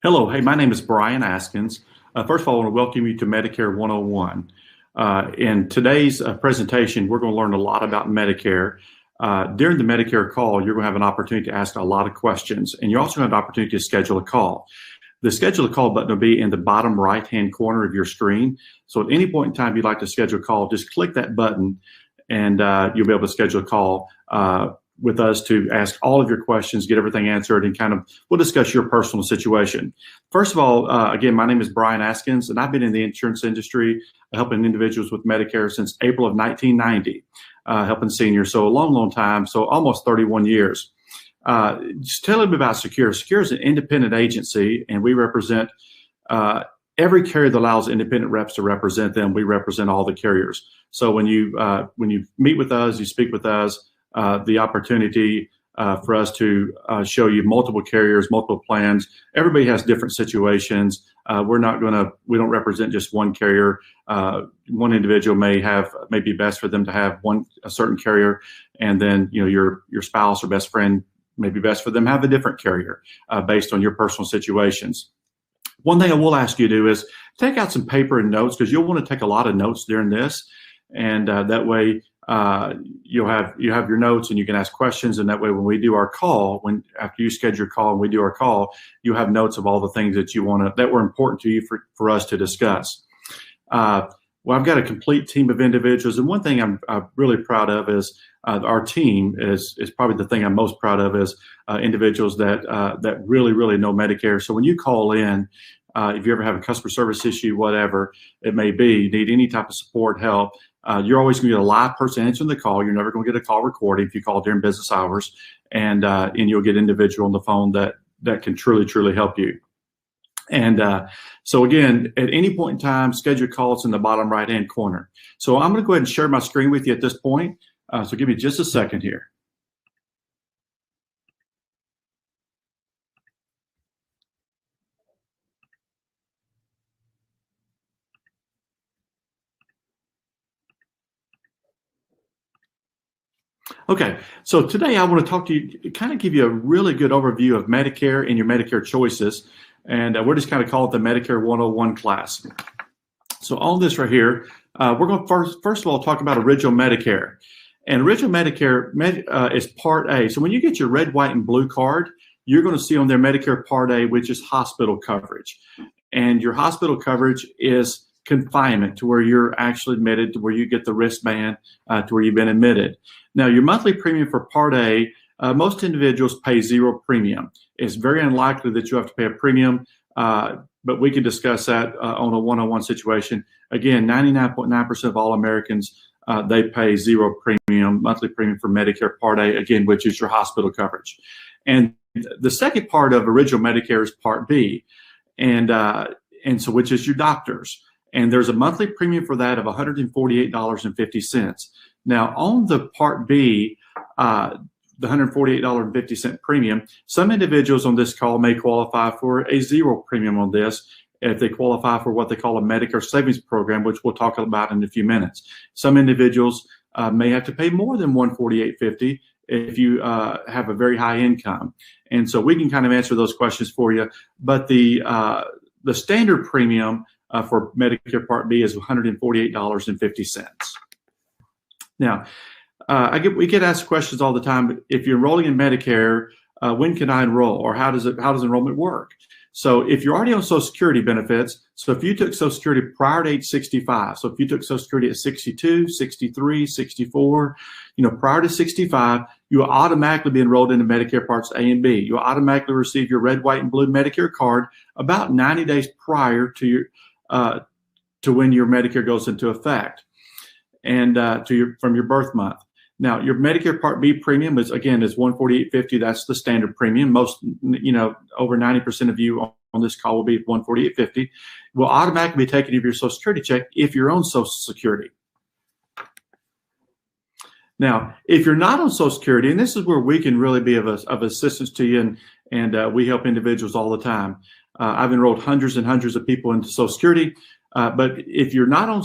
Hello, hey, my name is Brian Askins. First of all, I want to welcome you to Medicare 101. In today's presentation, we're going to learn a lot about Medicare. During the Medicare call, you're going to have an opportunity to ask a lot of questions, and you also have an opportunity to schedule a call. The schedule a call button will be in the bottom right-hand corner of your screen. So at any point in time you'd like to schedule a call, just click that button, and you'll be able to schedule a call with us to ask all of your questions, get everything answered, and we'll discuss your personal situation. First of all, again, my name is Brian Askins, and I've been in the insurance industry helping individuals with Medicare since April of 1990, helping seniors, so a long, long time, so almost 31 years. Just tell them about Secure. Secure is an independent agency, and we represent every carrier that allows independent reps to represent them. We represent all the carriers. So when you meet with us, you speak with us, the opportunity for us to show you multiple carriers, multiple plans. Everybody has different situations. We don't represent just one carrier. One individual may be best for them to have a certain carrier, and then your spouse or best friend may be best for them to have a different carrier based on your personal situations. One thing I will ask you to do is take out some paper and notes, because you'll want to take a lot of notes during this, and that way you have your notes and you can ask questions, and that way when we do our call, after you schedule your call and we do our call, you have notes of all the things that were important to you for us to discuss. Well, I've got a complete team of individuals, and one thing I'm really proud of is our team is probably the thing I'm most proud of is individuals that really, really know Medicare. So when you call in, if you ever have a customer service issue, whatever it may be, you need any type of support, help, you're always going to get a live person answering the call. You're never going to get a call recording if you call during business hours, and you'll get an individual on the phone that can truly, truly help you. And so again, at any point in time, schedule calls in the bottom right-hand corner. So I'm going to go ahead and share my screen with you at this point. So give me just a second here. Okay, so today I want to talk to you, kind of give you a really good overview of Medicare and your Medicare choices. And we're just kind of call it the Medicare 101 class. So on this right here, we're going to first of all talk about original Medicare. And original Medicare is Part A. So when you get your red, white, and blue card, you're going to see on there Medicare Part A, which is hospital coverage. And your hospital coverage is confinement, to where you're actually admitted, to where you get the wristband, to where you've been admitted. Now, your monthly premium for Part A, most individuals pay zero premium. It's very unlikely that you have to pay a premium, but we can discuss that on a one-on-one situation. Again, 99.9% of all Americans, they pay zero premium, monthly premium for Medicare Part A, again, which is your hospital coverage. And the second part of original Medicare is Part B, and so which is your doctors. And there's a monthly premium for that of $148.50. Now, on the Part B, the $148.50 premium, some individuals on this call may qualify for a zero premium on this if they qualify for what they call a Medicare Savings Program, which we'll talk about in a few minutes. Some individuals may have to pay more than $148.50 if you have a very high income. And so we can kind of answer those questions for you. But the standard premium for Medicare Part B is $148.50. Now, we get asked questions all the time. If you're enrolling in Medicare, when can I enroll, or how does enrollment work? So if you're already on Social Security benefits, so if you took Social Security prior to age 65, so if you took Social Security at 62, 63, 64, prior to 65, you will automatically be enrolled into Medicare Parts A and B. You'll automatically receive your red, white, and blue Medicare card about 90 days prior to when your Medicare goes into effect, and from your birth month. Now, your Medicare Part B premium is $148.50. That's the standard premium. Most, over 90% of you on this call will be $148.50. Will automatically be taken of your Social Security check if you're on Social Security. Now, if you're not on Social Security, and this is where we can really be of assistance to you, and we help individuals all the time. I've enrolled hundreds and hundreds of people into Social Security. But if you're not on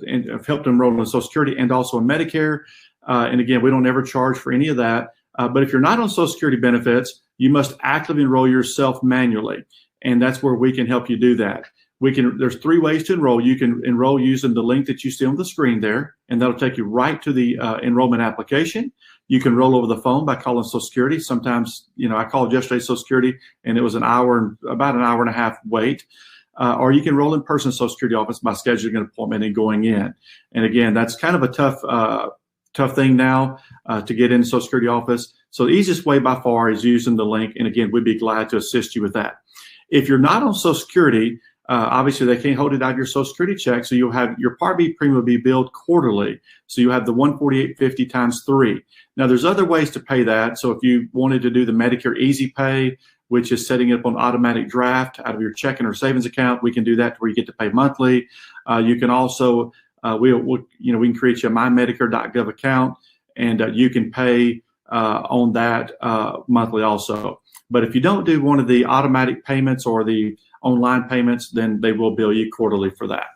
and I've helped enroll in Social Security and also in Medicare, and again, we don't ever charge for any of that. But if you're not on Social Security benefits, you must actively enroll yourself manually. and that's where we can help you do that. There's 3 ways to enroll. You can enroll using the link that you see on the screen there, and that'll take you right to the enrollment application. You can roll over the phone by calling Social Security. Sometimes, I called yesterday Social Security, and it was about an hour and a half wait. Or you can roll in person Social Security office by scheduling an appointment and going in. And again, that's kind of a tough thing now to get in the Social Security office. So the easiest way by far is using the link. And again, we'd be glad to assist you with that. If you're not on Social Security, obviously they can't hold it out of your Social Security check. So you'll have your Part B premium will be billed quarterly. So you have the $148.50 times 3. Now there's other ways to pay that. So if you wanted to do the Medicare Easy Pay, which is setting it up on automatic draft out of your checking or savings account, we can do that where you get to pay monthly. You can also, we can create you a mymedicare.gov account, and you can pay on that monthly also. But if you don't do one of the automatic payments or the online payments, then they will bill you quarterly for that.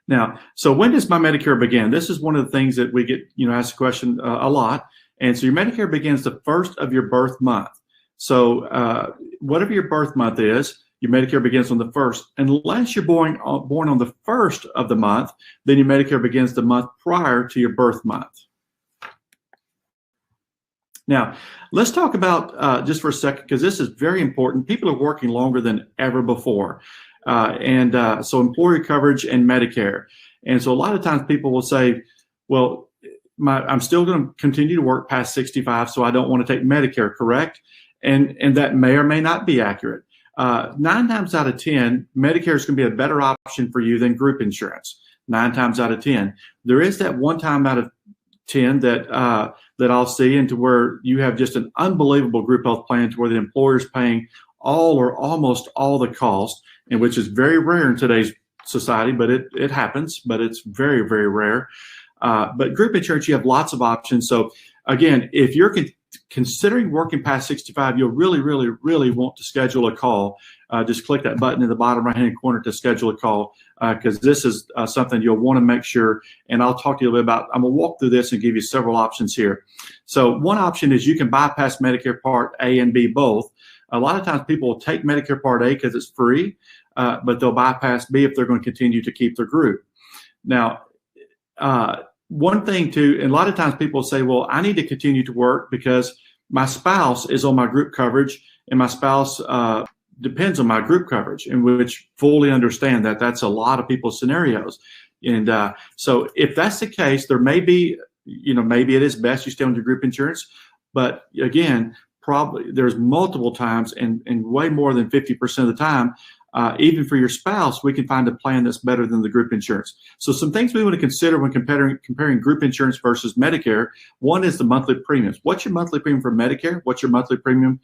Now, so when does my Medicare begin? This is one of the things that we get, asked a question a lot. And so your Medicare begins the first of your birth month. So whatever your birth month is, your Medicare begins on the 1st. Unless you're born on the 1st of the month, then your Medicare begins the month prior to your birth month. Now, let's talk about just for a second, because this is very important. People are working longer than ever before. So employer coverage and Medicare. And so a lot of times people will say, well, I'm still going to continue to work past 65, so I don't want to take Medicare, correct? And that may or may not be accurate. 9 times out of 10, Medicare is going to be a better option for you than group insurance. 9 times out of 10. There is that 1 time out of 10 that I'll see, into where you have just an unbelievable group health plan to where the employer is paying all or almost all the cost, and which is very rare in today's society, but it happens, but it's very, very rare. But group insurance, you have lots of options. So again, if you're considering working past 65, you'll really, really, really want to schedule a call. Just click that button in the bottom right-hand corner to schedule a call, because this is something you'll want to make sure. And I'll talk to you a little bit about. I'm going to walk through this and give you several options here. So one option is you can bypass Medicare Part A and B both. A lot of times people will take Medicare Part A because it's free, but they'll bypass B if they're going to continue to keep their group. Now, one thing too, and a lot of times people say, well, I need to continue to work because my spouse is on my group coverage, and my spouse depends on my group coverage, in which fully understand that that's a lot of people's scenarios. And so if that's the case, there may be, maybe it is best you stay on your group insurance. But again, probably there's multiple times, and way more than 50% of the time, even for your spouse, we can find a plan that's better than the group insurance. So some things we want to consider when comparing group insurance versus Medicare. One is the monthly premiums. What's your monthly premium for Medicare? What's your monthly premium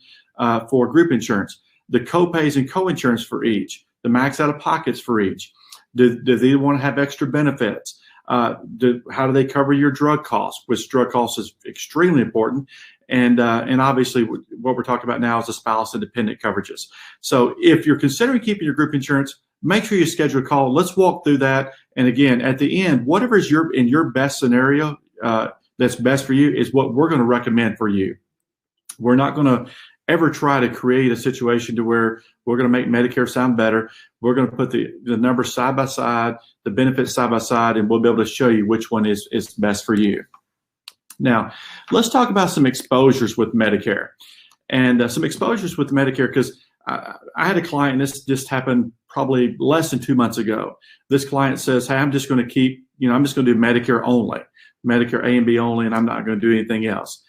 for group insurance? The co-pays and co-insurance for each. The max out-of-pockets for each. Do they want to have extra benefits? How do they cover your drug costs? Which drug costs is extremely important. And obviously what we're talking about now is the spouse and dependent coverages. So if you're considering keeping your group insurance, make sure you schedule a call. Let's walk through that. And again, at the end, whatever is in your best scenario that's best for you is what we're going to recommend for you. We're not going to ever try to create a situation to where we're going to make Medicare sound better. We're going to put the numbers side by side, the benefits side by side, and we'll be able to show you which one is best for you. Now, let's talk about some exposures with Medicare. And some exposures with Medicare, because I had a client, and this just happened probably less than 2 months ago. This client says, hey, I'm just going to keep, I'm just going to do Medicare only, Medicare A and B only, and I'm not going to do anything else.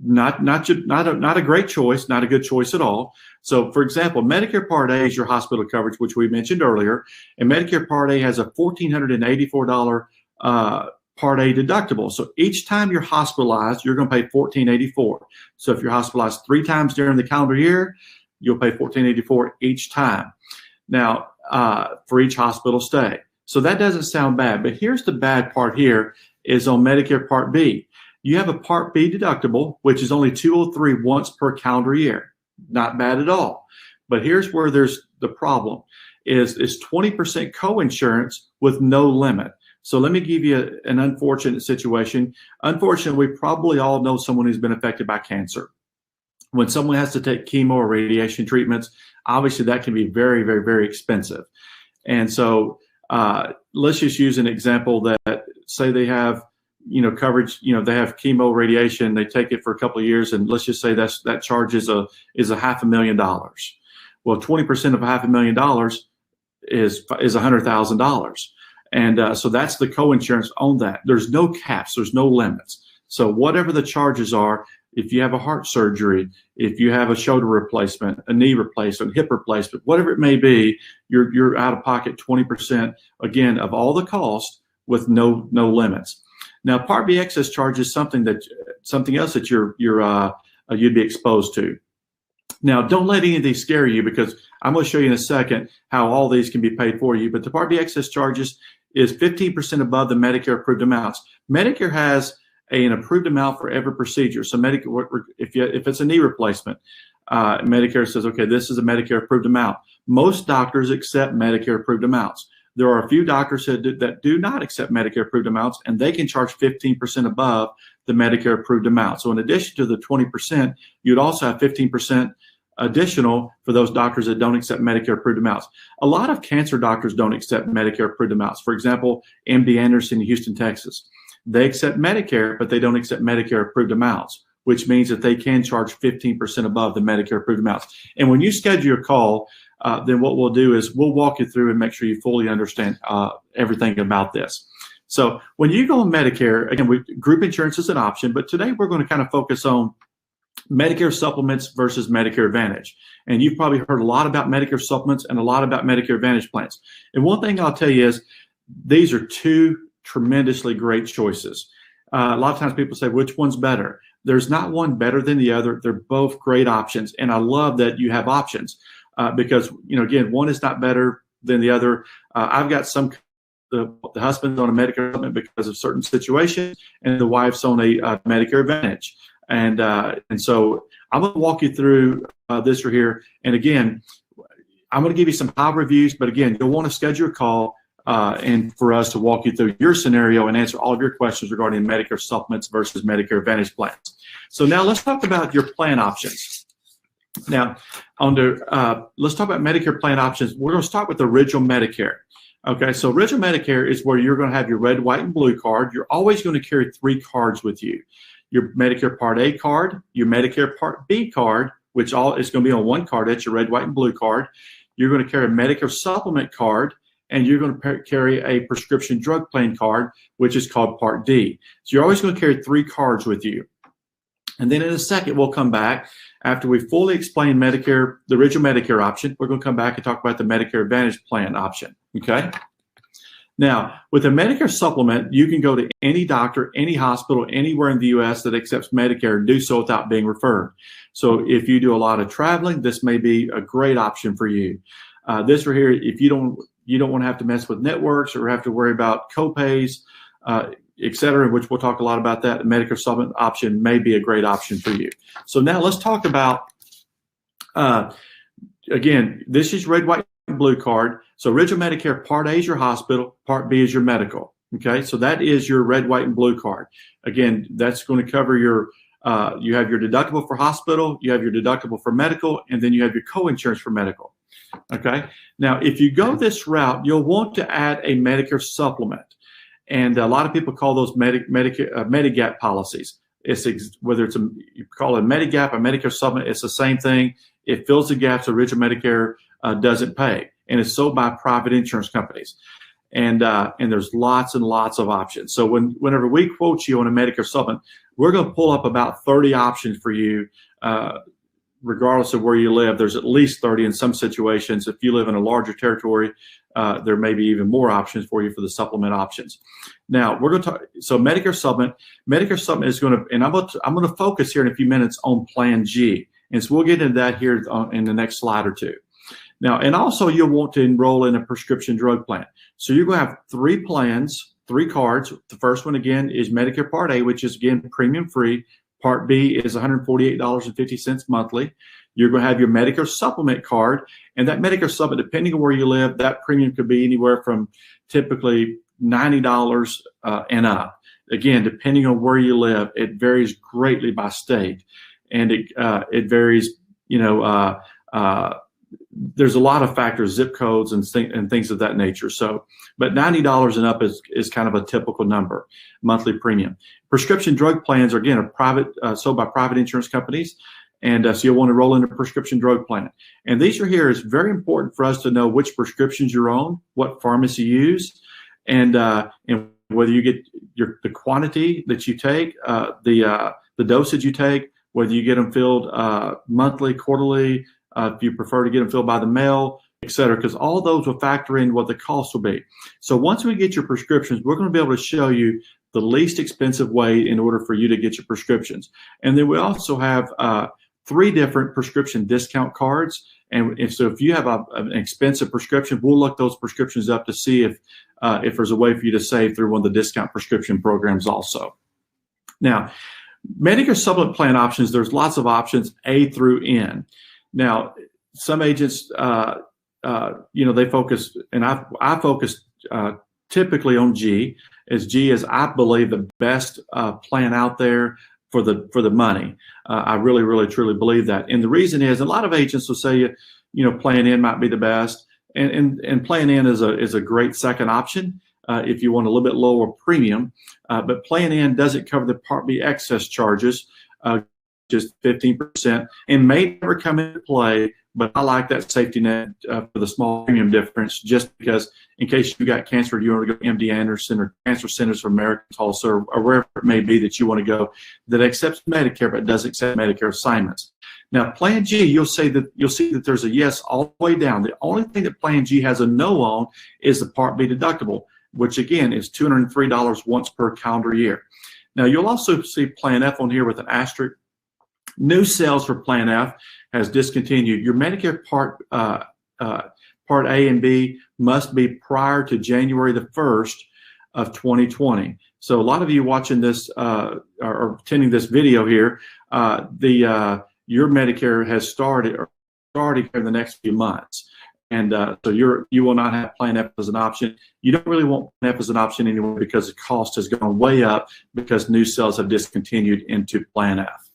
Not a great choice, not a good choice at all. So, for example, Medicare Part A is your hospital coverage, which we mentioned earlier, and Medicare Part A has a $1,484 Part A deductible. So each time you're hospitalized, you're going to pay $1,484. So if you're hospitalized 3 times during the calendar year, you'll pay $1,484 each time. Now, for each hospital stay. So that doesn't sound bad, but here's the bad part here is on Medicare Part B. You have a Part B deductible, which is only $203 once per calendar year. Not bad at all. But here's where there's the problem is 20% co-insurance with no limit. So let me give you an unfortunate situation. Unfortunately, we probably all know someone who's been affected by cancer. When someone has to take chemo or radiation treatments, obviously that can be very, very, very expensive. And so let's just use an example that say they have, coverage, they have chemo, radiation, they take it for a couple of years, and let's just say that charge is a $500,000. Well, 20% of $500,000 is $100,000. And so that's the coinsurance on that. There's no caps, there's no limits. So whatever the charges are, if you have a heart surgery, if you have a shoulder replacement, a knee replacement, hip replacement, whatever it may be, you're out of pocket 20%, again, of all the cost with no limits. Now, Part B excess charge is something else that you'd be exposed to. Now, don't let any of these scare you, because I'm going to show you in a second how all these can be paid for you. But the Part B excess charges is 15% above the Medicare approved amounts. Medicare has an approved amount for every procedure. So Medicare, if it's a knee replacement, Medicare says, okay, this is a Medicare approved amount. Most doctors accept Medicare approved amounts. There are a few doctors that do not accept Medicare approved amounts, and they can charge 15% above the Medicare approved amount. So in addition to the 20%, you'd also have 15% additional for those doctors that don't accept Medicare approved amounts. A lot of cancer doctors don't accept Medicare approved amounts. For example, MD Anderson in Houston, Texas. They accept Medicare, but they don't accept Medicare approved amounts, which means that they can charge 15% above the Medicare approved amounts. And when you schedule your call, then what we'll do is we'll walk you through and make sure you fully understand everything about this. So when you go on Medicare, again, group insurance is an option, but today we're going to kind of focus on Medicare supplements versus Medicare Advantage. And you've probably heard a lot about Medicare supplements and a lot about Medicare Advantage plans. And one thing I'll tell you is these are two tremendously great choices. A lot of times people say, which one's better? There's not one better than the other. They're both great options. And I love that you have options because, again, one is not better than the other. I've got the husband's on a Medicare supplement because of certain situations, and the wife's on a Medicare Advantage. And so I'm going to walk you through this right here. And again, I'm going to give you some high reviews, but again, you'll want to schedule a call and for us to walk you through your scenario and answer all of your questions regarding Medicare supplements versus Medicare Advantage plans. So now let's talk about your plan options. Now, let's talk about Medicare plan options. We're going to start with original Medicare. Okay, so original Medicare is where you're going to have your red, white, and blue card. You're always going to carry 3 cards with you. Your Medicare Part A card, your Medicare Part B card, which all is going to be on one card. That's your red, white, and blue card. You're going to carry a Medicare Supplement card, and you're going to carry a prescription drug plan card, which is called Part D. So you're always going to carry 3 cards with you. And then in a second, we'll come back after we fully explain Medicare, the original Medicare option. We're going to come back and talk about the Medicare Advantage plan option. Okay. Now, with a Medicare supplement, you can go to any doctor, any hospital, anywhere in the U.S. that accepts Medicare and do so without being referred. So if you do a lot of traveling, this may be a great option for you. This right here, if you don't want to have to mess with networks or have to worry about copays, et cetera, which we'll talk a lot about that, the Medicare supplement option may be a great option for you. So now let's talk about, again, this is red, white, and blue card. So original Medicare, Part A is your hospital, Part B is your medical. Okay, so that is your red, white, and blue card. Again, that's going to cover your, you have your deductible for hospital, you have your deductible for medical, and then you have your co-insurance for medical. Okay, now if you go this route, you'll want to add a Medicare supplement. And a lot of people call those Medigap policies. Whether you call it Medigap or Medicare supplement, it's the same thing. It fills the gaps original Medicare doesn't pay, and it's sold by private insurance companies. And there's lots and lots of options. So whenever we quote you on a Medicare supplement, we're going to pull up about 30 options for you, regardless of where you live. There's at least 30 in some situations. If you live in a larger territory, there may be even more options for you for the supplement options. Now we're going to talk. So Medicare supplement is going to, and I'm going to focus here in a few minutes on Plan G, and so we'll get into that here in the next slide or two. Now, and also you'll want to enroll in a prescription drug plan. So you're going to have 3 plans, 3 cards. The first one again is Medicare Part A, which is again premium free. Part B is $148.50 monthly. You're going to have your Medicare supplement card, and that Medicare supplement, depending on where you live, that premium could be anywhere from typically $90 and up. Again, depending on where you live, it varies greatly by state. and it varies. There's a lot of factors, zip codes and things of that nature. So, but $90 and up is kind of a typical number, monthly premium. Prescription drug plans are, again, a private sold by private insurance companies, and so you'll want to roll in a prescription drug plan. And these are here. It's very important for us to know which prescriptions you're on, what pharmacy you use, and whether you get the quantity that you take, the dosage you take, whether you get them filled monthly, quarterly. If you prefer to get them filled by the mail, et cetera, because all those will factor in what the cost will be. So once we get your prescriptions, we're going to be able to show you the least expensive way in order for you to get your prescriptions. And then we also have 3 different prescription discount cards. And if you have an expensive prescription, we'll look those prescriptions up to see if there's a way for you to save through one of the discount prescription programs also. Now, Medicare Supplement plan options, there's lots of options, A through N. Now, some agents, they focus, and I focus typically on G, as G is, I believe, the best plan out there for the money. I really, really, truly believe that. And the reason is, a lot of agents will say, Plan N might be the best, and Plan N is a great second option if you want a little bit lower premium. But Plan N doesn't cover the Part B excess charges. Just 15%, and may never come into play, but I like that safety net for the small premium difference, just because in case you got cancer, you want to go to MD Anderson or Cancer Centers for America, Tulsa, or wherever it may be that you want to go that accepts Medicare but doesn't accept Medicare assignments. Now, Plan G, you'll see that there's a yes all the way down. The only thing that Plan G has a no on is the Part B deductible, which again is $203 once per calendar year. Now, you'll also see Plan F on here with an asterisk. New sales for Plan F has discontinued. Your Medicare Part A and B must be prior to January the 1st of 2020. So a lot of you watching this or attending this video here, your Medicare has started in the next few months. And so you will not have Plan F as an option. You don't really want Plan F as an option anyway because the cost has gone way up because new sales have discontinued into Plan F.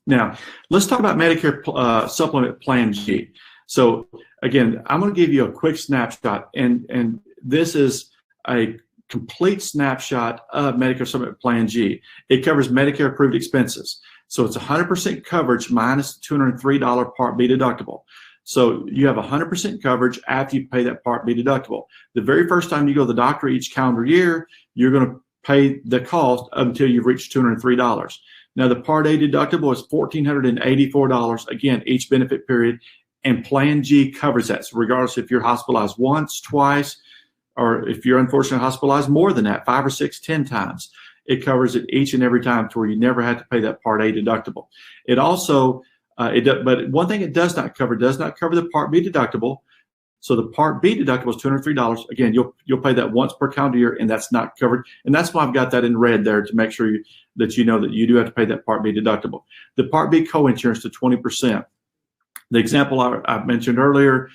Now, let's talk about Medicare Supplement Plan G. So, again, I'm going to give you a quick snapshot, and this is a complete snapshot of Medicare Supplement Plan G. It covers Medicare-approved expenses. So it's 100% coverage minus the $203 Part B deductible. So you have 100% coverage after you pay that Part B deductible. The very first time you go to the doctor each calendar year, you're going to pay the cost until you've reached $203. Now, the Part A deductible is $1,484, again, each benefit period, and Plan G covers that. So regardless if you're hospitalized once, twice, or if you're unfortunately hospitalized more than that, 5 or 6, 10 times, it covers it each and every time to where you never had to pay that Part A deductible. It also, but one thing it does not cover the Part B deductible. So the Part B deductible is $203. Again, you'll pay that once per calendar year, and that's not covered. And that's why I've got that in red there to make sure that you know that you do have to pay that Part B deductible. The Part B co-insurance to 20%. The example I mentioned earlier,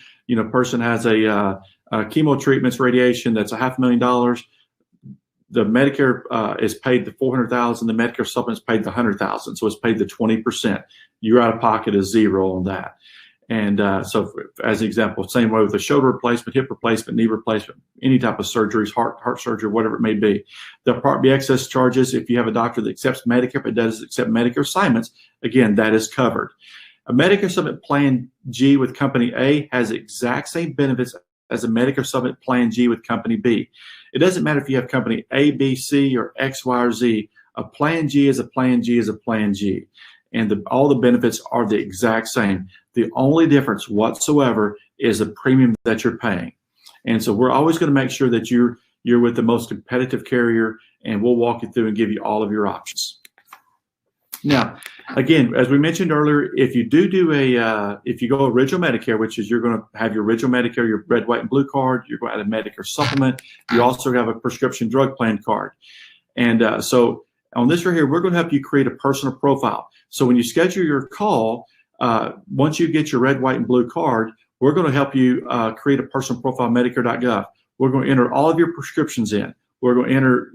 person has a chemo treatments, radiation that's $500,000. The Medicare is paid the $400,000. The Medicare supplement is paid the $100,000. So it's paid the 20%. Your out of pocket is zero on that. And so as an example, same way with a shoulder replacement, hip replacement, knee replacement, any type of surgeries, heart surgery, whatever it may be. The Part B excess charges, if you have a doctor that accepts Medicare but doesn't accept Medicare assignments, again, that is covered. A Medicare Supplement Plan G with Company A has the exact same benefits as a Medicare Supplement Plan G with Company B. It doesn't matter if you have Company A, B, C, or X, Y, or Z. A Plan G is a Plan G is a Plan G. And all the benefits are the exact same. The only difference whatsoever is the premium that you're paying. And so we're always going to make sure that you're with the most competitive carrier, and we'll walk you through and give you all of your options. Now, again, as we mentioned earlier, if you if you go original Medicare, which is you're going to have your original Medicare, your red, white, and blue card, you're going to have a Medicare supplement, you also have a prescription drug plan card. And so on this right here, we're going to help you create a personal profile. So when you schedule your call, once you get your red, white, and blue card, we're going to help you create a personal profile on Medicare.gov. We're going to enter all of your prescriptions in. We're going to enter,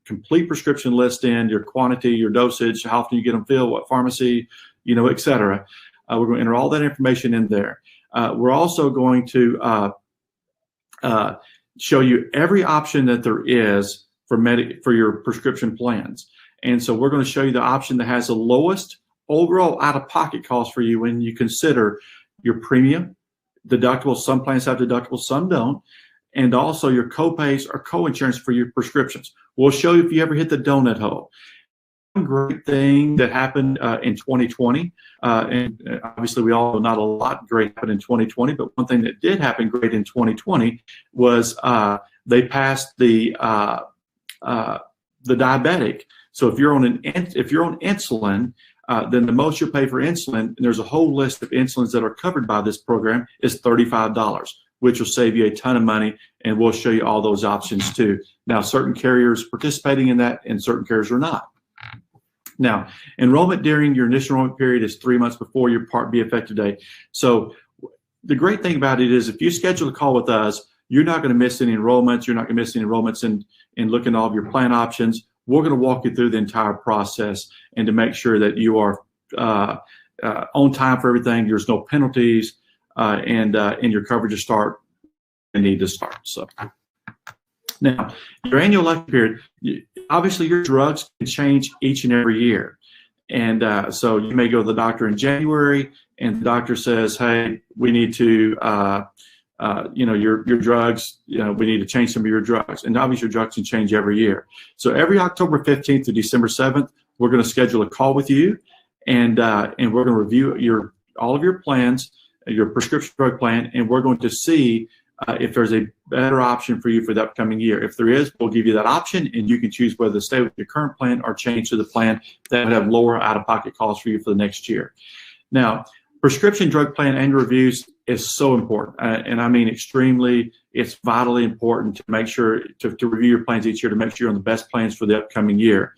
complete prescription list in, your quantity, your dosage, how often you get them filled, what pharmacy, et cetera. We're going to enter all that information in there. We're also going to show you every option that there is for your prescription plans. And so we're going to show you the option that has the lowest overall out-of-pocket cost for you when you consider your premium, deductibles. Some plans have deductibles, some don't. And also your co-pays or co-insurance for your prescriptions. We'll show you if you ever hit the donut hole. One great thing that happened in 2020, and obviously we all know not a lot great happened in 2020, but one thing that did happen great in 2020 was they passed the diabetic. So if you're on insulin, then the most you'll pay for insulin, and there's a whole list of insulins that are covered by this program, is $35, which will save you a ton of money, and we'll show you all those options too. Now, certain carriers participating in that, and certain carriers are not. Now, enrollment during your initial enrollment period is 3 months before your Part B effective date. So the great thing about it is if you schedule a call with us, you're not going to miss any enrollments. You're not going to miss any enrollments in looking at all of your plan options. We're going to walk you through the entire process and to make sure that you are on time for everything. There's no penalties, and your coverage to start and need to start. So now, your annual election period, obviously your drugs can change each and every year. And so you may go to the doctor in January and the doctor says, hey, we need to, your drugs, we need to change some of your drugs. And obviously your drugs can change every year. So every October 15th to December 7th, we're going to schedule a call with you, and we're going to review all of your plans, your prescription drug plan, and we're going to see if there's a better option for you for the upcoming year. If there is, we'll give you that option, and you can choose whether to stay with your current plan or change to the plan that would have lower out-of-pocket costs for you for the next year. Now, prescription drug plan annual reviews is so important, and I mean extremely. It's vitally important to make sure to review your plans each year to make sure you're on the best plans for the upcoming year.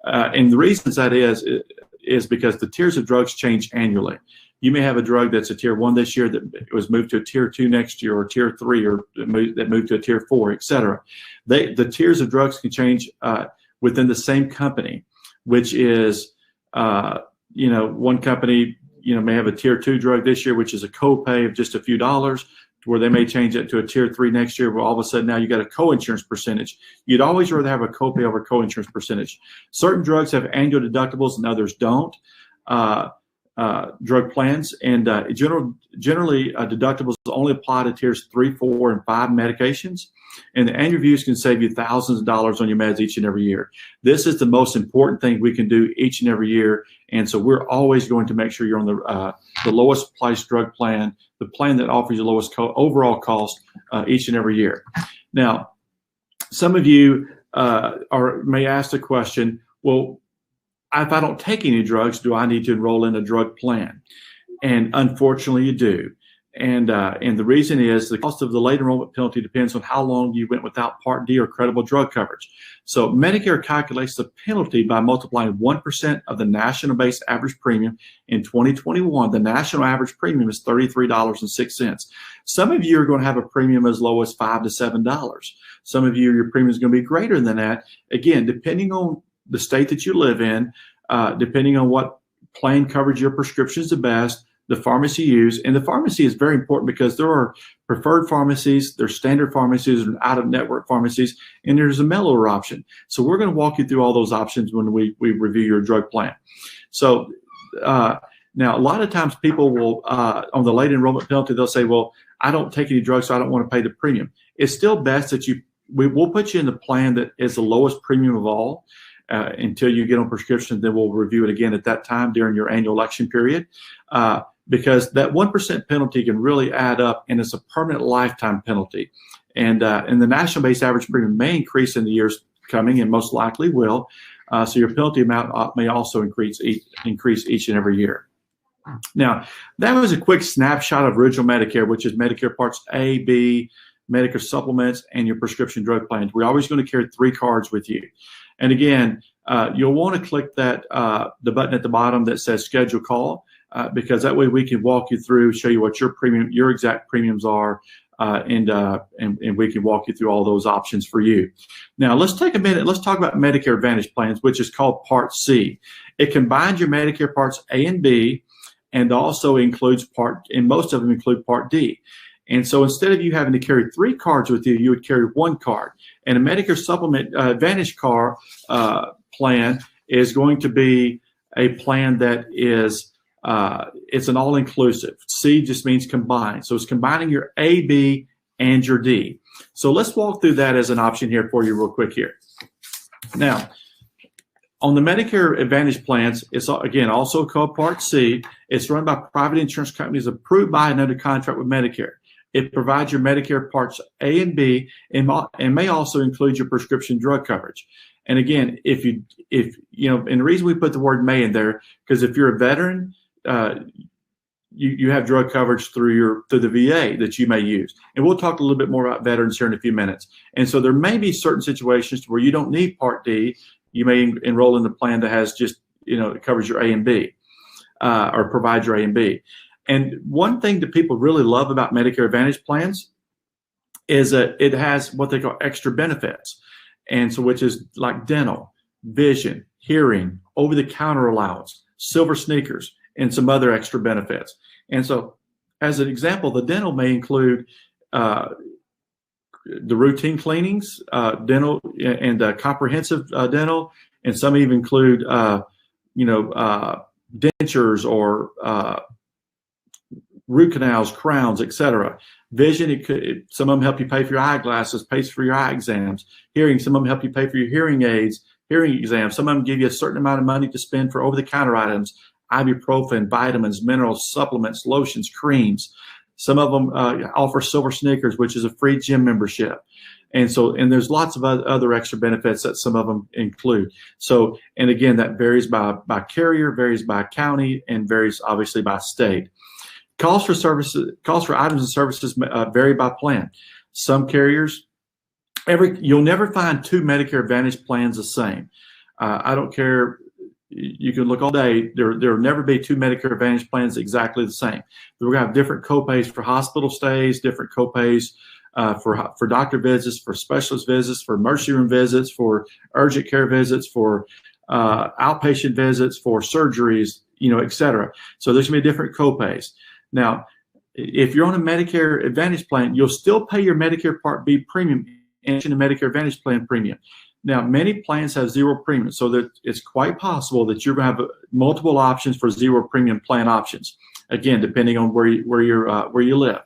And the reasons that is because the tiers of drugs change annually. You may have a drug that's a tier 1 this year that was moved to a tier 2 next year, or tier 3, or that moved to a tier 4, et cetera. The tiers of drugs can change within the same company, which is, one company, may have a tier 2 drug this year, which is a copay of just a few dollars, to where they may change it to a tier 3 next year, where all of a sudden now you got a co-insurance percentage. You'd always rather have a copay over co-insurance percentage. Certain drugs have annual deductibles and others don't. Drug plans, and generally deductibles only apply to tiers 3, 4, and 5 medications, and the annual reviews can save you thousands of dollars on your meds each and every year. This is the most important thing we can do each and every year, and so we're always going to make sure you're on the lowest priced drug plan, the plan that offers you the lowest overall cost each and every year. Now, some of you may ask the question, well, if I don't take any drugs, do I need to enroll in a drug plan? And unfortunately, you do. And the reason is the cost of the late enrollment penalty depends on how long you went without Part D or credible drug coverage. So Medicare calculates the penalty by multiplying 1% of the national base average premium. In 2021, the national average premium is $33.06. Some of you are going to have a premium as low as $5 to $7. Some of you, your premium is going to be greater than that. Again, depending on the state that you live in, depending on what plan coverage your prescription is the best, the pharmacy you use. And the pharmacy is very important because there are preferred pharmacies, there's standard pharmacies, and out-of-network pharmacies, and there's a mellower option. So we're going to walk you through all those options when we review your drug plan. So now, a lot of times people will, on the late enrollment penalty, they'll say, well, I don't take any drugs, so I don't want to pay the premium. It's still best that we'll put you in the plan that is the lowest premium of all. Until you get on prescription, then we'll review it again at that time during your annual election period, because that 1% penalty can really add up, and it's a permanent lifetime penalty. And the national base average premium may increase in the years coming, and most likely will. So your penalty amount may also increase each and every year. Now, that was a quick snapshot of original Medicare, which is Medicare Parts A, B, Medicare Supplements, and your prescription drug plans. We're always going to carry 3 cards with you. And again, you'll want to click that the button at the bottom that says Schedule Call, because that way we can walk you through, show you what your exact premiums are, and we can walk you through all those options for you. Now, let's take a minute. Let's talk about Medicare Advantage plans, which is called Part C. It combines your Medicare Parts A and B, and also includes and most of them include Part D. And so instead of you having to carry 3 cards with you, you would carry 1 card. And a Medicare Supplement Advantage plan is going to be a plan that is it's an all-inclusive. C just means combined. So it's combining your A, B, and your D. So let's walk through that as an option here for you real quick here. Now, on the Medicare Advantage plans, it's again also called Part C. It's run by private insurance companies approved by and under contract with Medicare. It provides your Medicare Parts A and B and may also include your prescription drug coverage. And again, if you know, and the reason we put the word may in there, because if you're a veteran, you have drug coverage through the VA that you may use. And we'll talk a little bit more about veterans here in a few minutes. And so there may be certain situations where you don't need Part D. You may enroll in the plan that has just, it covers your A and B, or provides your A and B. And one thing that people really love about Medicare Advantage plans is that it has what they call extra benefits. And so, which is like dental, vision, hearing, over-the-counter allowance, silver sneakers, and some other extra benefits. And so, as an example, the dental may include the routine cleanings, dental, and comprehensive dental, and some even include, dentures or root canals, crowns, etc. Vision, some of them help you pay for your eyeglasses, pays for your eye exams. Hearing, some of them help you pay for your hearing aids, hearing exams. Some of them give you a certain amount of money to spend for over-the-counter items, ibuprofen, vitamins, minerals, supplements, lotions, creams. Some of them offer silver sneakers, which is a free gym membership. And there's lots of other extra benefits that some of them include. So, and again, that varies by carrier, varies by county, and varies obviously by state. Costs for items and services vary by plan. Some carriers, you'll never find 2 Medicare Advantage plans the same. I don't care. You can look all day. There will never be 2 Medicare Advantage plans exactly the same. We're going to have different copays for hospital stays, different copays for doctor visits, for specialist visits, for emergency room visits, for urgent care visits, for outpatient visits, for surgeries, et cetera. So there's going to be different copays. Now, if you're on a Medicare Advantage plan, you'll still pay your Medicare Part B premium and the Medicare Advantage plan premium. Now, many plans have 0 premium, so that it's quite possible that you're going to have multiple options for 0 premium plan options. Again, depending on where you live.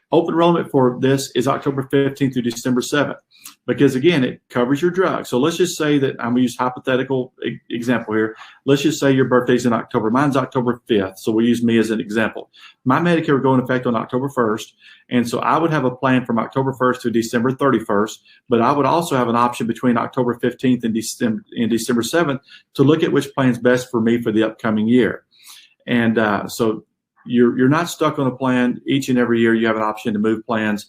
Open enrollment for this is October 15th through December 7th, because again, it covers your drugs. So let's just say that I'm going to use hypothetical example here. Let's just say your birthday's in October. Mine's October 5th, so we'll use me as an example. My Medicare would go into effect on October 1st, and so I would have a plan from October 1st to December 31st, but I would also have an option between October 15th and December 7th to look at which plan's best for me for the upcoming year. And so you're not stuck on a plan. Each and every year you have an option to move plans.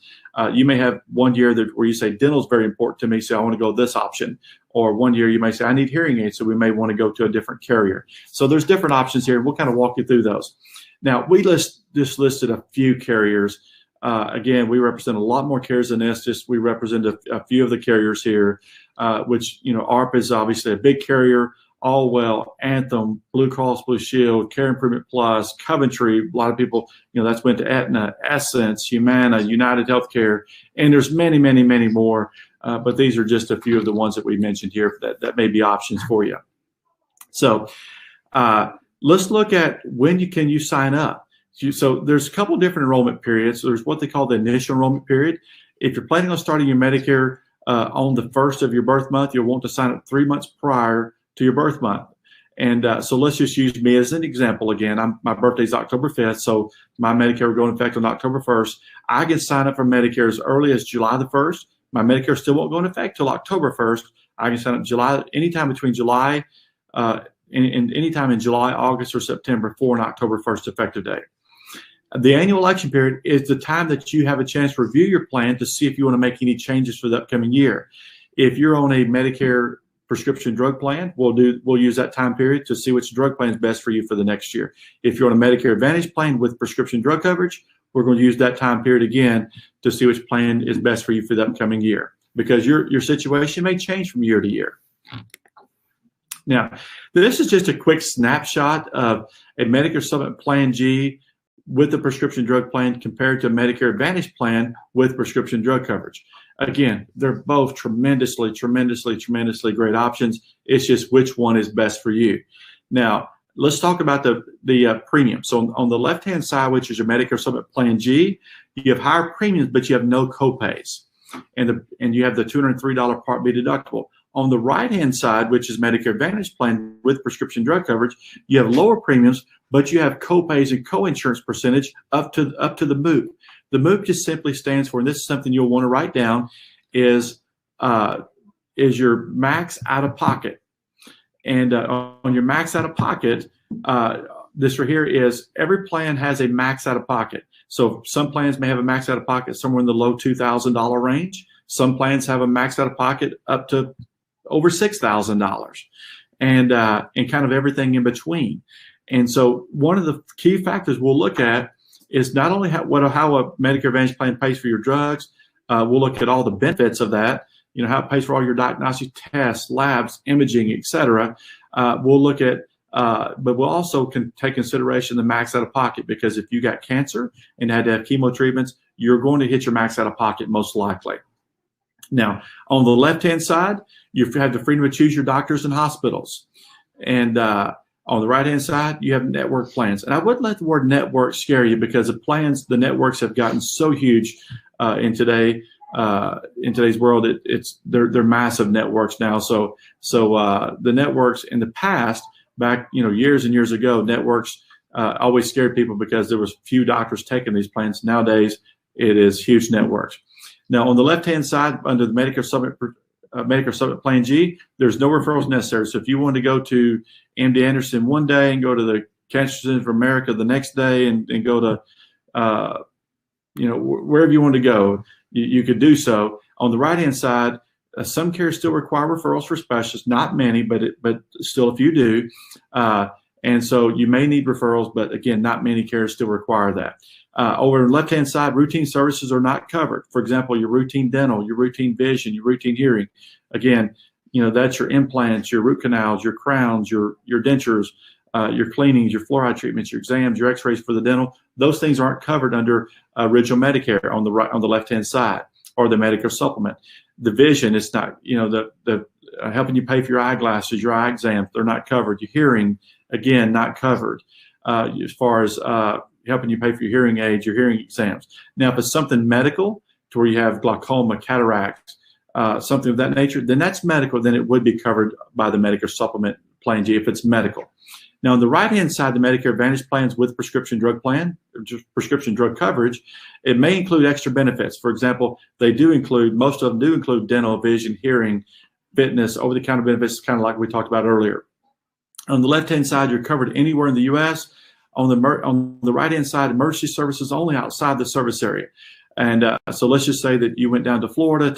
You may have one year where you say dental is very important to me, so I want to go this option. Or one year you may say I need hearing aids, so we may want to go to a different carrier. So there's different options here. We'll kind of walk you through those. Now, we just listed a few carriers. Again, we represent a lot more carriers than this. We represent a few of the carriers here, which, ARP is obviously a big carrier. Allwell, Anthem, Blue Cross Blue Shield, Care Improvement Plus, Coventry. A lot of people, that's went to Aetna, Askins, Humana, United Healthcare, and there's many, many, many more. But these are just a few of the ones that we mentioned here that may be options for you. So let's look at when can you sign up. So there's a couple different enrollment periods. So there's what they call the initial enrollment period. If you're planning on starting your Medicare on the 1st of your birth month, you'll want to sign up 3 months prior to your birth month. And so let's just use me as an example again. My birthday is October 5th, so my Medicare will go into effect on October 1st. I can sign up for Medicare as early as July the 1st. My Medicare still won't go into effect till October 1st. I can sign up anytime between July and anytime in July, August, or September for an October 1st effective date. The annual election period is the time that you have a chance to review your plan to see if you want to make any changes for the upcoming year. If you're on a Medicare prescription drug plan, we'll use that time period to see which drug plan is best for you for the next year. If you're on a Medicare Advantage plan with prescription drug coverage, we're going to use that time period again to see which plan is best for you for the upcoming year, because your situation may change from year to year. Now, this is just a quick snapshot of a Medicare Supplement Plan G with the prescription drug plan compared to a Medicare Advantage plan with prescription drug coverage. Again, they're both tremendously great options. It's just which one is best for you. Now, let's talk about the premium. So on the left-hand side, which is your Medicare Supplement Plan G, you have higher premiums, but you have no copays. And you have the $203 Part B deductible. On the right-hand side, which is Medicare Advantage plan with prescription drug coverage, you have lower premiums, but you have copays and co-insurance percentage up to the MOOP. The MOOP just simply stands for, and this is something you'll want to write down, is your max out of pocket. And on your max out of pocket, this right here is every plan has a max out of pocket. So some plans may have a max out of pocket somewhere in the low $2,000 range. Some plans have a max out of pocket up to over $6,000, and kind of everything in between. And so one of the key factors we'll look at is not only how a Medicare Advantage plan pays for your drugs. We'll look at all the benefits of that. You know, how it pays for all your diagnostic tests, labs, imaging, etc. We'll look at, but we'll also take consideration the max out of pocket, because if you got cancer and had to have chemo treatments, you're going to hit your max out of pocket most likely. Now, on the left-hand side, you have the freedom to choose your doctors and hospitals. And on the right-hand side, you have network plans. And I wouldn't let the word network scare you, because the networks have gotten so huge in today's world. They're massive networks now. So the networks in the past, back years and years ago, networks always scared people because there was few doctors taking these plans. Nowadays, it is huge networks. Now, on the left-hand side, under the Medicare Supplement Plan G, there's no referrals necessary. So if you want to go to MD Anderson one day and go to the Cancer Center for America the next day and go to, wherever you want to go, you could do so. On the right-hand side, some cares still require referrals for specialists, not many, but still a few do. And so you may need referrals, but again, not many cares still require that. Over on the left-hand side, routine services are not covered. For example, your routine dental, your routine vision, your routine hearing. Again, that's your implants, your root canals, your crowns, your dentures, your cleanings, your fluoride treatments, your exams, your x-rays for the dental. Those things aren't covered under original Medicare on the left-hand side, or the Medicare Supplement. The vision is not, the helping you pay for your eyeglasses, your eye exams, they're not covered. Your hearing, again, not covered. As far as helping you pay for your hearing aids, your hearing exams. Now, if it's something medical, to where you have glaucoma, cataracts, something of that nature, then that's medical. Then it would be covered by the Medicare Supplement Plan G if it's medical. Now, on the right-hand side, the Medicare Advantage plans with prescription drug plan, prescription drug coverage, it may include extra benefits. For example, most of them do include dental, vision, hearing, fitness, over-the-counter benefits, kind of like we talked about earlier. On the left-hand side, you're covered anywhere in the U.S. On the right-hand side, emergency services only outside the service area. And so let's just say that you went down to Florida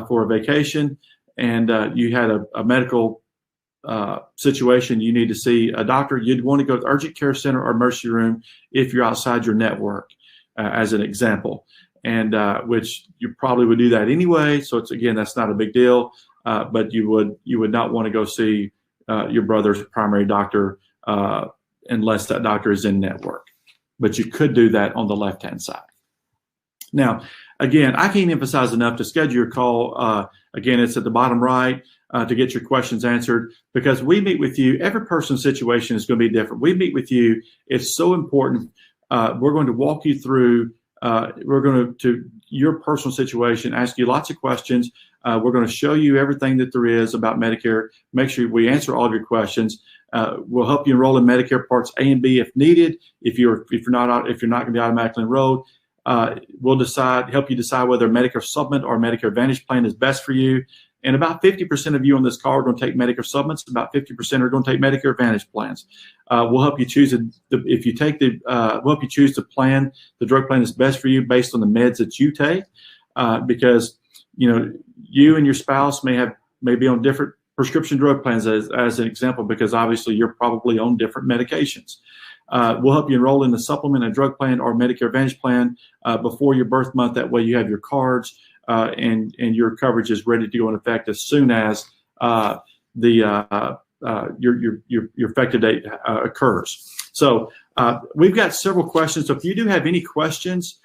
for a vacation, and you had a medical situation, you need to see a doctor. You'd want to go to the urgent care center or emergency room if you're outside your network, as an example, and which you probably would do that anyway. So that's not a big deal, but you would not want to go see your brother's primary doctor unless that doctor is in network. But you could do that on the left-hand side. Now, again, I can't emphasize enough to schedule your call. Again, it's at the bottom right to get your questions answered, because we meet with you. Every person's situation is going to be different. We meet with you. It's so important. We're going to walk you through. We're going to your personal situation, ask you lots of questions. We're going to show you everything that there is about Medicare. Make sure we answer all of your questions. We'll help you enroll in Medicare Parts A and B if needed. If you're not going to be automatically enrolled, we'll help you decide whether a Medicare Supplement or a Medicare Advantage plan is best for you. And about 50% of you on this call are going to take Medicare Supplements. About 50% are going to take Medicare Advantage plans. We'll help you choose we'll help you choose the drug plan that's best for you based on the meds that you take, because you and your spouse may be on different prescription drug plans as an example, because obviously you're probably on different medications. We'll help you enroll in the supplement, a drug plan, or Medicare Advantage plan before your birth month. That way you have your cards and your coverage is ready to go in effect as soon as your effective date occurs. So we've got several questions. So if you do have any questions,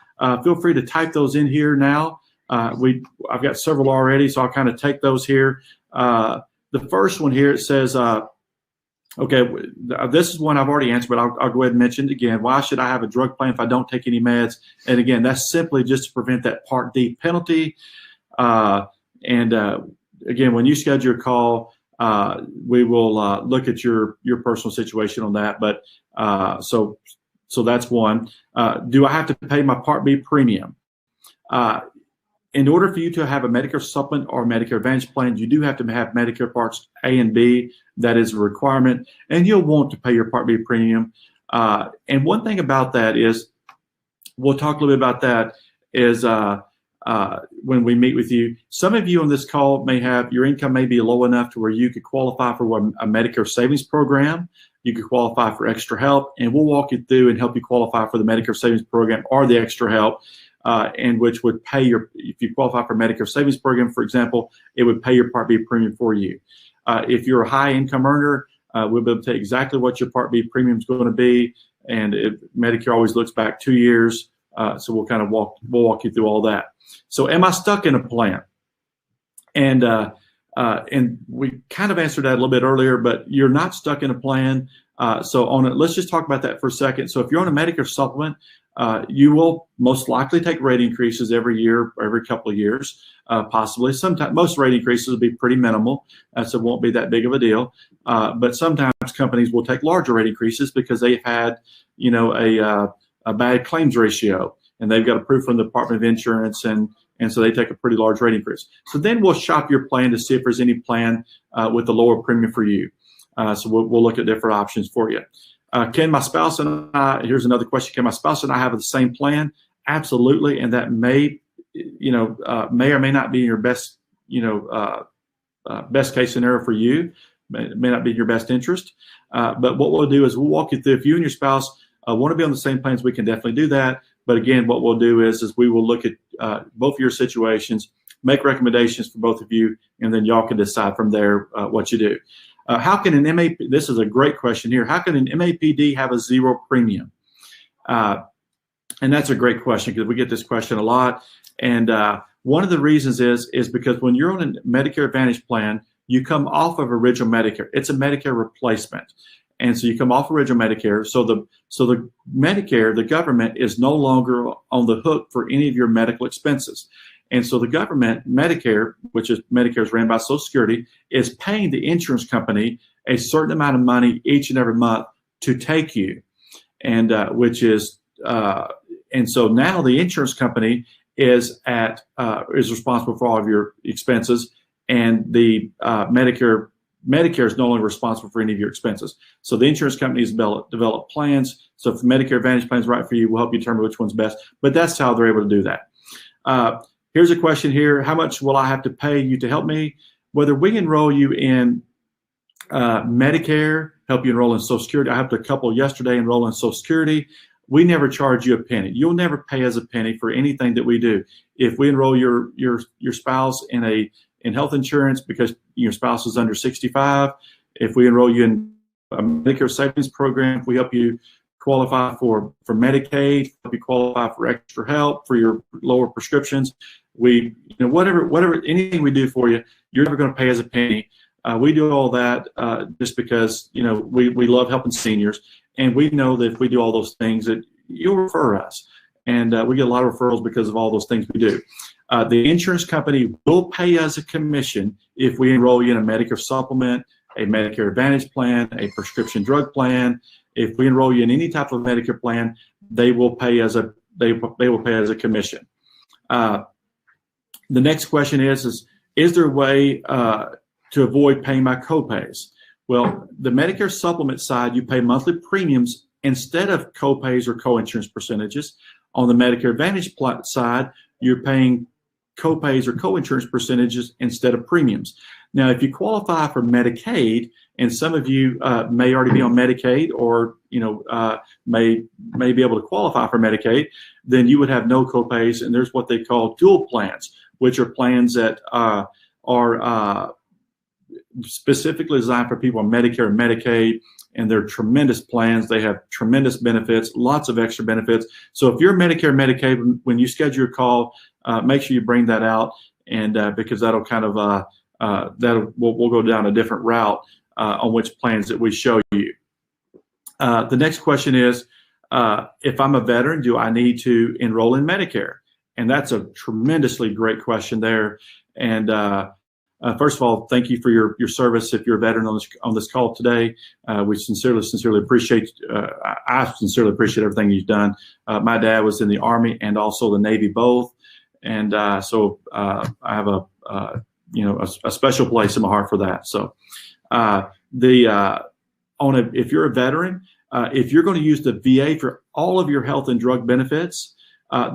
feel free to type those in here now. I've got several already, so I'll kind of take those here. The first one here, it says, okay, this is one I've already answered, but I'll go ahead and mention it again. Why should I have a drug plan if I don't take any meds? And again, that's simply just to prevent that Part D penalty. Again, when you schedule your call, we will look at your personal situation on that. But so that's one. Do I have to pay my Part B premium? In order for you to have a Medicare Supplement or Medicare Advantage plan, you do have to have Medicare Parts A and B. That is a requirement, and you'll want to pay your Part B premium. And one thing about that is, we'll talk a little bit about that, is when we meet with you. Some of you on this call may have, your income may be low enough to where you could qualify for a Medicare Savings Program. You could qualify for extra help, and we'll walk you through and help you qualify for the Medicare Savings Program or the extra help. And which would pay if you qualify for Medicare Savings Program, for example, it would pay your Part B premium for you. If you're a high income earner, we'll be able to tell you exactly what your Part B premium is going to be. And Medicare always looks back 2 years. So we'll kind of walk you through all that. So am I stuck in a plan? And we kind of answered that a little bit earlier, but you're not stuck in a plan. Let's just talk about that for a second. So if you're on a Medicare Supplement, you will most likely take rate increases every year, or every couple of years, possibly. Sometimes most rate increases will be pretty minimal, so it won't be that big of a deal. But sometimes companies will take larger rate increases because they've had, a bad claims ratio, and they've got approved from the Department of Insurance, and so they take a pretty large rate increase. So then we'll shop your plan to see if there's any plan with a lower premium for you. So we'll look at different options for you. Can my spouse and I, here's another question, can my spouse and I have the same plan? Absolutely, and that may or may not be your best, best case scenario for you. May not be in your best interest. But what we'll do is we'll walk you through. If you and your spouse want to be on the same plans, we can definitely do that. But again, what we'll do is we will look at both of your situations, make recommendations for both of you, and then y'all can decide from there what you do. How can an MAP, this is a great question here, how can an MAPD have a zero premium? And that's a great question because we get this question a lot. And one of the reasons is because when you're on a Medicare Advantage plan, you come off of original Medicare. It's a Medicare replacement. And so you come off original Medicare. So the Medicare, the government, is no longer on the hook for any of your medical expenses. And so the government, Medicare, which is Medicare is ran by Social Security, is paying the insurance company a certain amount of money each and every month to take you, and and so now the insurance company is responsible for all of your expenses, and the Medicare is no longer responsible for any of your expenses. So the insurance companies develop plans. So if the Medicare Advantage plan is right for you, we'll help you determine which one's best. But that's how they're able to do that. Here's a question here. How much will I have to pay you to help me? Whether we enroll you in Medicare, help you enroll in Social Security. I helped a couple yesterday enroll in Social Security. We never charge you a penny. You'll never pay us a penny for anything that we do. If we enroll your spouse in health insurance because your spouse is under 65, if we enroll you in a Medicare Savings Program, if we help you qualify for Medicaid, help you qualify for extra help for your lower prescriptions, whatever anything we do for you, you're never going to pay us a penny. We do all that just because we love helping seniors, and we know that if we do all those things, that you'll refer us, and we get a lot of referrals because of all those things we do. The insurance company will pay us a commission if we enroll you in a Medicare Supplement, a Medicare Advantage plan, a prescription drug plan. If we enroll you in any type of Medicare plan, they will pay us a commission. The next question is there a way to avoid paying my copays? Well, the Medicare Supplement side, you pay monthly premiums instead of copays or co-insurance percentages. On the Medicare Advantage side, you're paying copays or co-insurance percentages instead of premiums. Now, if you qualify for Medicaid, and some of you may already be on Medicaid, or may be able to qualify for Medicaid, then you would have no copays. And there's what they call dual plans, which are plans that are specifically designed for people on Medicare and Medicaid, and they're tremendous plans. They have tremendous benefits, lots of extra benefits. So if you're Medicare and Medicaid, when you schedule your call, make sure you bring that out, and because that'll kind of we'll go down a different route on which plans that we show you. The next question is, if I'm a veteran, do I need to enroll in Medicare? And that's a tremendously great question there. And first of all, thank you for your service. If you're a veteran on this call today, we sincerely appreciate. I sincerely appreciate everything you've done. My dad was in the Army and also the Navy both, and so I have a special place in my heart for that. So if you're a veteran, if you're going to use the VA for all of your health and drug benefits,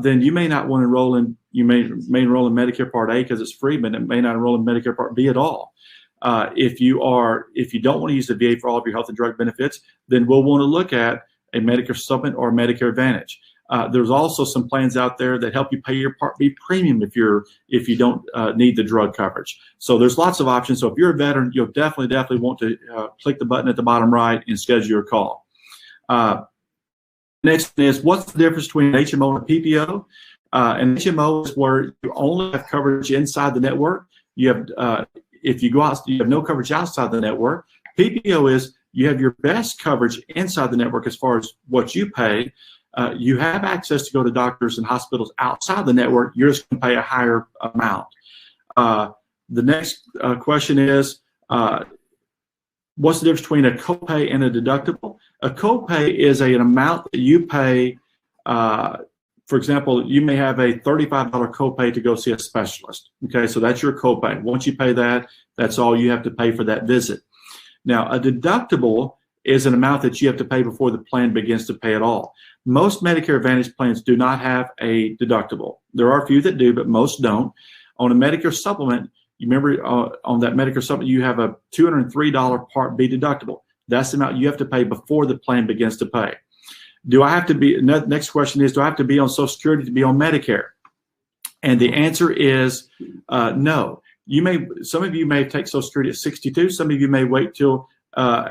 then you may not want to enroll in. You may enroll in Medicare Part A because it's free, but it may not enroll in Medicare Part B at all. If you don't want to use the VA for all of your health and drug benefits, then we'll want to look at a Medicare Supplement or Medicare Advantage. There's also some plans out there that help you pay your Part B premium if you don't need the drug coverage. So there's lots of options. So if you're a veteran, you'll definitely want to click the button at the bottom right and schedule your call. Next is, what's the difference between an HMO and a PPO? An HMO is where you only have coverage inside the network. You have, if you go out, you have no coverage outside the network. PPO is you have your best coverage inside the network as far as what you pay. You have access to go to doctors and hospitals outside the network. You're just going to pay a higher amount. The next question is, what's the difference between a copay and a deductible? A copay is an amount that you pay. For example, you may have a $35 copay to go see a specialist. Okay, so that's your copay. Once you pay that, that's all you have to pay for that visit. Now, a deductible is an amount that you have to pay before the plan begins to pay at all. Most Medicare Advantage plans do not have a deductible. There are a few that do, but most don't. On a Medicare Supplement, you remember on that Medicare Supplement, you have a $203 Part B deductible. That's the amount you have to pay before the plan begins to pay. Do I have to be, next question is, do I have to be on Social Security to be on Medicare? And the answer is no. Some of you may take Social Security at 62. Some of you may wait till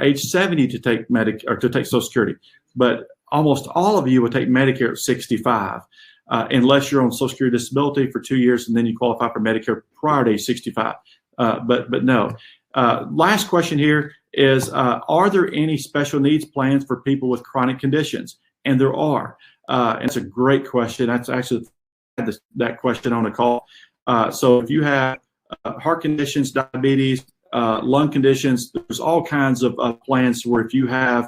age 70 to take take Social Security. But almost all of you will take Medicare at 65, unless you're on Social Security disability for 2 years and then you qualify for Medicare prior to age 65. But no. Last question here is, are there any special needs plans for people with chronic conditions? And there are. And it's a great question. That's actually that question on the call. So if you have heart conditions, diabetes, lung conditions, there's all kinds of plans where if you have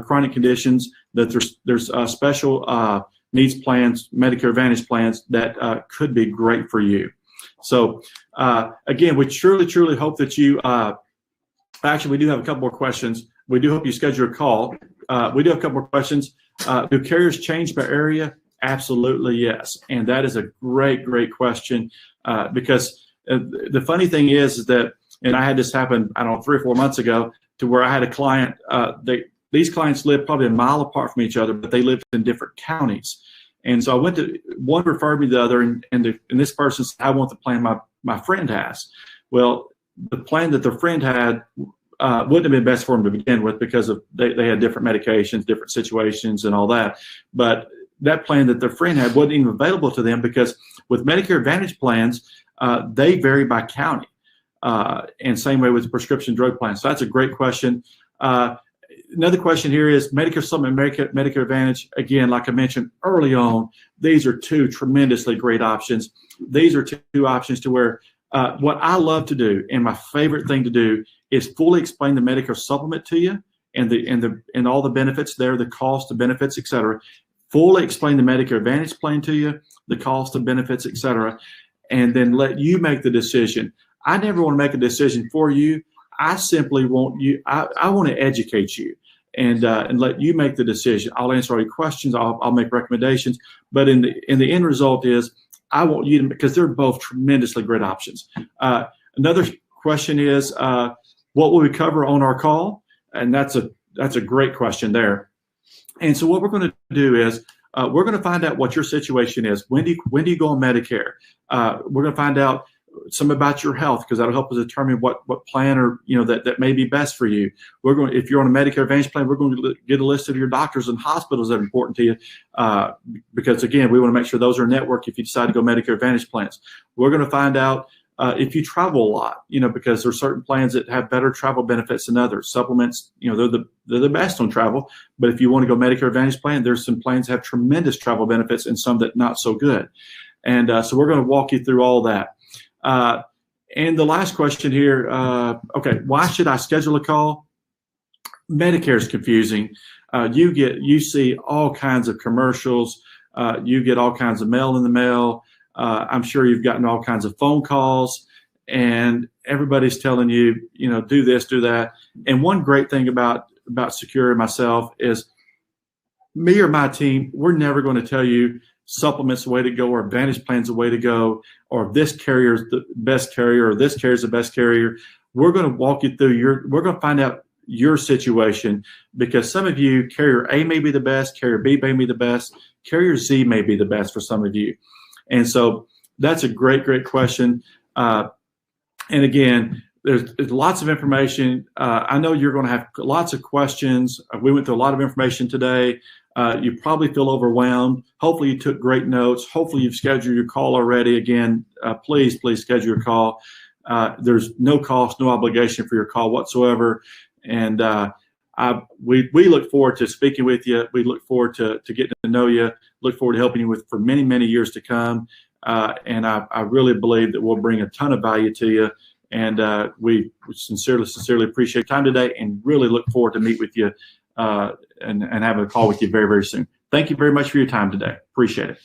chronic conditions, that there's special needs plans, Medicare Advantage plans that could be great for you. So again, we truly hope that you, actually we do have a couple more questions. We do hope you schedule a call. We do have a couple more questions. Do carriers change by area? Absolutely, yes. And that is a great question because the funny thing is that, and I had this happen, I don't know, 3 or 4 months ago, to where I had a client, these clients live probably a mile apart from each other, but they lived in different counties. And so I went to, one referred me to the other, and this person said, I want the plan my friend has. Well, the plan that their friend had wouldn't have been best for them to begin with because of they had different medications, different situations, and all that. But that plan that their friend had wasn't even available to them because with Medicare Advantage plans, they vary by county. And same way with prescription drug plans. So that's a great question. Another question here is Medicare Supplement, Medicare Advantage. Again, like I mentioned early on, these are two tremendously great options. These are two options to where what I love to do and my favorite thing to do is fully explain the Medicare Supplement to you and all the benefits there, the cost, the benefits, et cetera. Fully explain the Medicare Advantage plan to you, the cost, the benefits, et cetera, and then let you make the decision. I never want to make a decision for you. I simply want you. I want to educate you and let you make the decision. I'll answer all your questions. I'll make recommendations. But in the end result is I want you to, because they're both tremendously great options. Another question is what will we cover on our call? And that's a great question there. And so what we're going to do is we're going to find out what your situation is. When do you go on Medicare? We're going to find out some about your health, because that'll help us determine what plan or that may be best for you. If you're on a Medicare Advantage plan, we're going to get a list of your doctors and hospitals that are important to you, because again, we want to make sure those are network if you decide to go Medicare Advantage plans. We're going to find out if you travel a lot, because there are certain plans that have better travel benefits than others. Supplements, they're the best on travel, but if you want to go Medicare Advantage plan, there's some plans that have tremendous travel benefits and some that not so good. And so we're going to walk you through all that. And the last question here, okay, why should I schedule a call? Medicare is confusing. You see all kinds of commercials. You get all kinds of mail in the mail. I'm sure you've gotten all kinds of phone calls, and everybody's telling you, do this, do that. And one great thing about Secure and myself is me or my team, we're never going to tell you supplements the way to go, or Advantage plan's the way to go, or this carrier's the best carrier, or this carrier's the best carrier. We're going to walk you through we're going to find out your situation, because some of you, carrier A may be the best, carrier B may be the best, carrier Z may be the best for some of you. And so that's a great question. And again, there's lots of information. I know you're going to have lots of questions. We went through a lot of information today. You probably feel overwhelmed. Hopefully you took great notes. Hopefully you've scheduled your call already. Again, please schedule your call. There's no cost, no obligation for your call whatsoever. And we look forward to speaking with you. We look forward to getting to know you. Look forward to helping you for many, many years to come. And I really believe that we'll bring a ton of value to you. And we sincerely appreciate your time today, and really look forward to meet with you and having a call with you very, very soon. Thank you very much for your time today. Appreciate it.